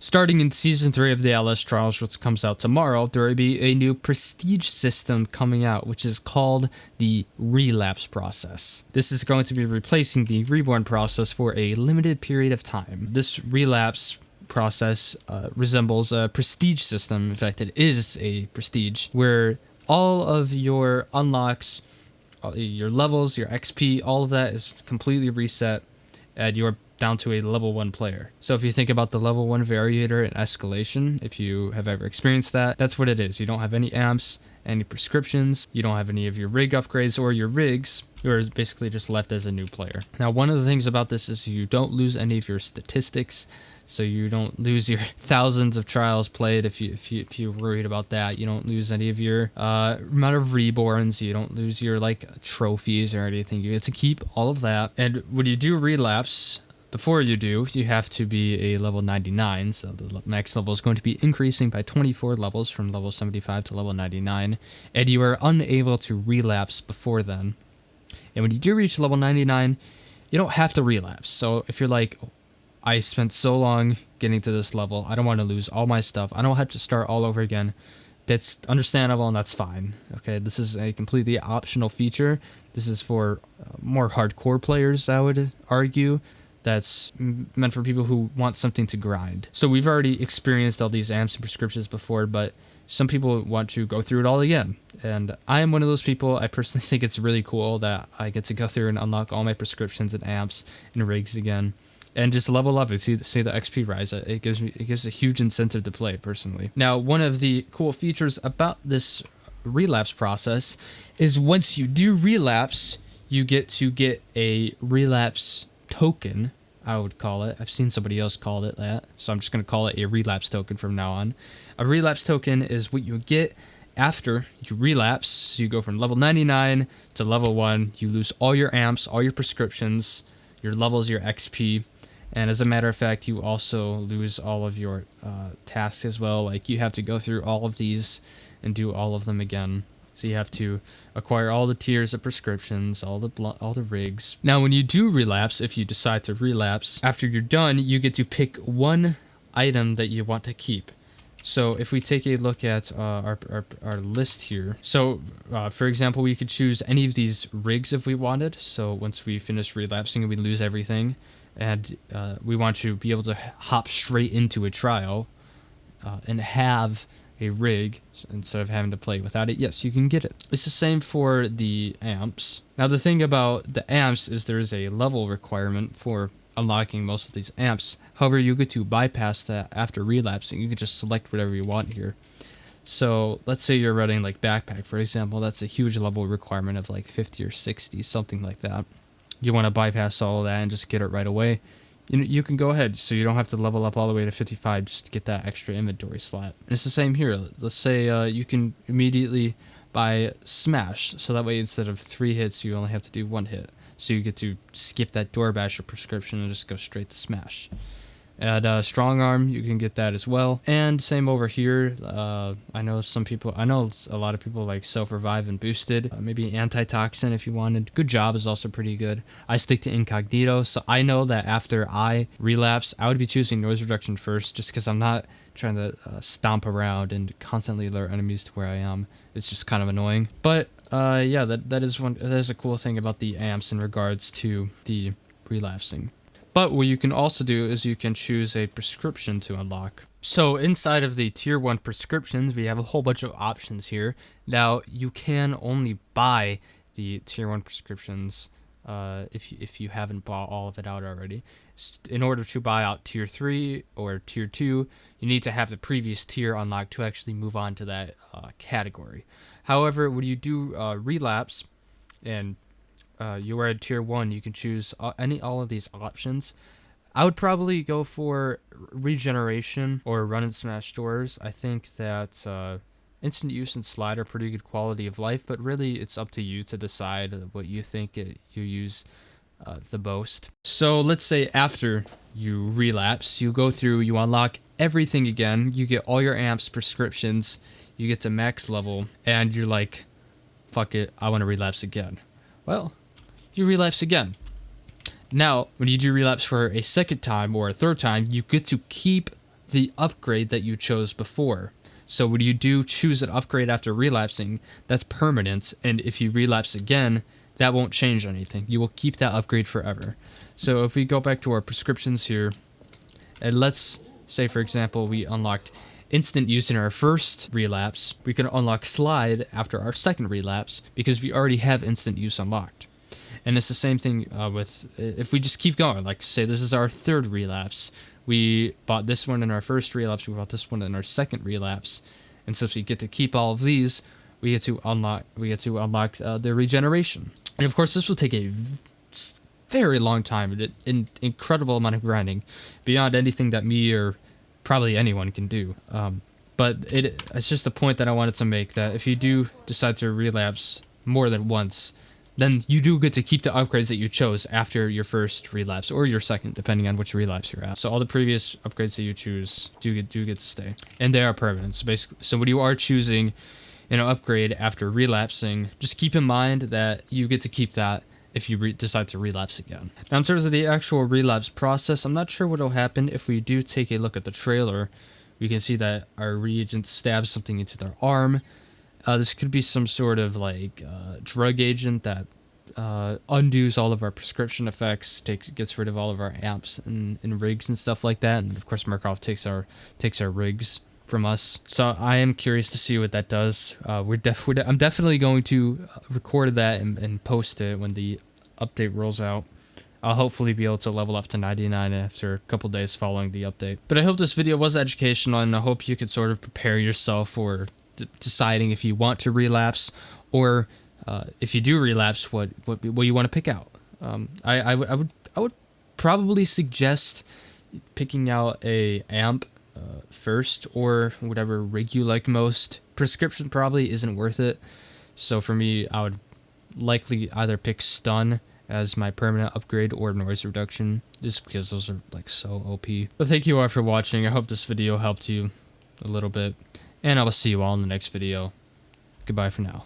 Starting in Season 3 of the Outlast Trials, which comes out tomorrow, there will be a new prestige system coming out, which is called the Relapse Process. This is going to be replacing the Reborn process for a limited period of time. This Relapse Process resembles a prestige system. In fact, it is a prestige, where all of your unlocks, your levels, your XP, all of that is completely reset, and you're down to a level 1 player. So if you think about the level 1 variator in escalation, if you have ever experienced that, that's what it is. You don't have any amps, any prescriptions, you don't have any of your rig upgrades or your rigs. You're basically just left as a new player. Now, one of the things about this is you don't lose any of your statistics, so you don't lose your thousands of trials played if you're worried about that. You don't lose any of your amount of reborns. You don't lose your like trophies or anything. You get to keep all of that. And when you do relapse, before you do, you have to be a level 99, so the max level is going to be increasing by 24 levels from level 75 to level 99, and you are unable to relapse before then. And when you do reach level 99, you don't have to relapse. So if you're like, I spent so long getting to this level, I don't want to lose all my stuff, I don't have to start all over again, that's understandable and that's fine. Okay, this is a completely optional feature. This is for more hardcore players, I would argue. That's meant for people who want something to grind. So we've already experienced all these amps and prescriptions before, but some people want to go through it all again. And I am one of those people. I personally think it's really cool that I get to go through and unlock all my prescriptions and amps and rigs again, and just level up and see the XP rise. It gives a huge incentive to play personally. Now, one of the cool features about this relapse process is once you do relapse, you get a relapse token, I would call it. I've seen somebody else call it that, so I'm just going to call it a relapse token from now on. A relapse token is what you get after you relapse. So you go from level 99 to level 1. You lose all your amps, all your prescriptions, your levels, your XP, and as a matter of fact, you also lose all of your tasks as well. Like, you have to go through all of these and do all of them again. So you have to acquire all the tiers of prescriptions, all the rigs. Now, when you do relapse, if you decide to relapse, after you're done, you get to pick one item that you want to keep. So if we take a look at our list here, so for example, we could choose any of these rigs if we wanted. So once we finish relapsing and we lose everything, and we want to be able to hop straight into a trial and have a rig instead of having to play without it, yes, you can get it. It's the same for the amps. Now, the thing about the amps is there's a level requirement for unlocking most of these amps. However, you get to bypass that after relapsing. You can just select whatever you want here. So let's say you're running like backpack, for example. That's a huge level requirement of like 50 or 60, something like that. You want to bypass all of that and just get it right away. You can go ahead, so you don't have to level up all the way to 55 just to get that extra inventory slot. And it's the same here. Let's say you can immediately buy Smash, so that way instead of 3 hits, you only have to do 1 hit. So you get to skip that Door Basher prescription and just go straight to Smash. And Strong Arm, you can get that as well. And same over here. I know a lot of people like Self-Revive and Boosted. Maybe Antitoxin if you wanted. Good Job is also pretty good. I stick to Incognito, so I know that after I relapse, I would be choosing Noise Reduction first, just because I'm not trying to stomp around and constantly alert enemies to where I am. It's just kind of annoying. But yeah, that is a cool thing about the amps in regards to the relapsing. But what you can also do is you can choose a prescription to unlock. So inside of the tier 1 prescriptions, we have a whole bunch of options here. Now, you can only buy the tier 1 prescriptions if you haven't bought all of it out already. In order to buy out tier 3 or tier 2, you need to have the previous tier unlocked to actually move on to that category. However, when you do relapse and you are at tier 1, you can choose all of these options. I would probably go for regeneration or run and smash doors. I think that instant use and slide are pretty good quality of life, but really it's up to you to decide what you think you use the most. So let's say after you relapse, you go through, you unlock everything again, you get all your amps, prescriptions, you get to max level, and you're like, fuck it, I want to relapse again. Well, you relapse again. Now, when you do relapse for a second time or a third time, you get to keep the upgrade that you chose before. So when you do choose an upgrade after relapsing, that's permanent, and if you relapse again, that won't change anything. You will keep that upgrade forever. So if we go back to our prescriptions here, and let's say, for example, we unlocked instant use in our first relapse, we can unlock slide after our second relapse because we already have instant use unlocked. And it's the same thing with, if we just keep going, like say this is our third relapse, we bought this one in our first relapse, we bought this one in our second relapse, and since we get to keep all of these, we get to unlock the regeneration. And of course, this will take a very long time, an incredible amount of grinding, beyond anything that me or probably anyone can do. But it's just a point that I wanted to make, that if you do decide to relapse more than once, then you do get to keep the upgrades that you chose after your first relapse, or your second, depending on which relapse you're at. So all the previous upgrades that you choose do get to stay, and they are permanent. So basically, so when you are choosing an upgrade after relapsing, just keep in mind that you get to keep that if you decide to relapse again. Now, in terms of the actual relapse process, I'm not sure what will happen if we do take a look at the trailer. We can see that our reagent stabs something into their arm. This could be some sort of like drug agent that undoes all of our prescription effects, gets rid of all of our amps and rigs and stuff like that. And of course, Murkoff takes our rigs from us. So I am curious to see what that does. I'm definitely going to record that and post it when the update rolls out. I'll hopefully be able to level up to 99 after a couple days following the update. But I hope this video was educational, and I hope you could sort of prepare yourself for deciding if you want to relapse, or if you do relapse, what you want to pick out. I would probably suggest picking out a amp first, or whatever rig you like most. Prescription probably isn't worth it, so for me, I would likely either pick stun as my permanent upgrade or noise reduction, just because those are like so OP. But thank you all for watching. I hope this video helped you a little bit, and I will see you all in the next video. Goodbye for now.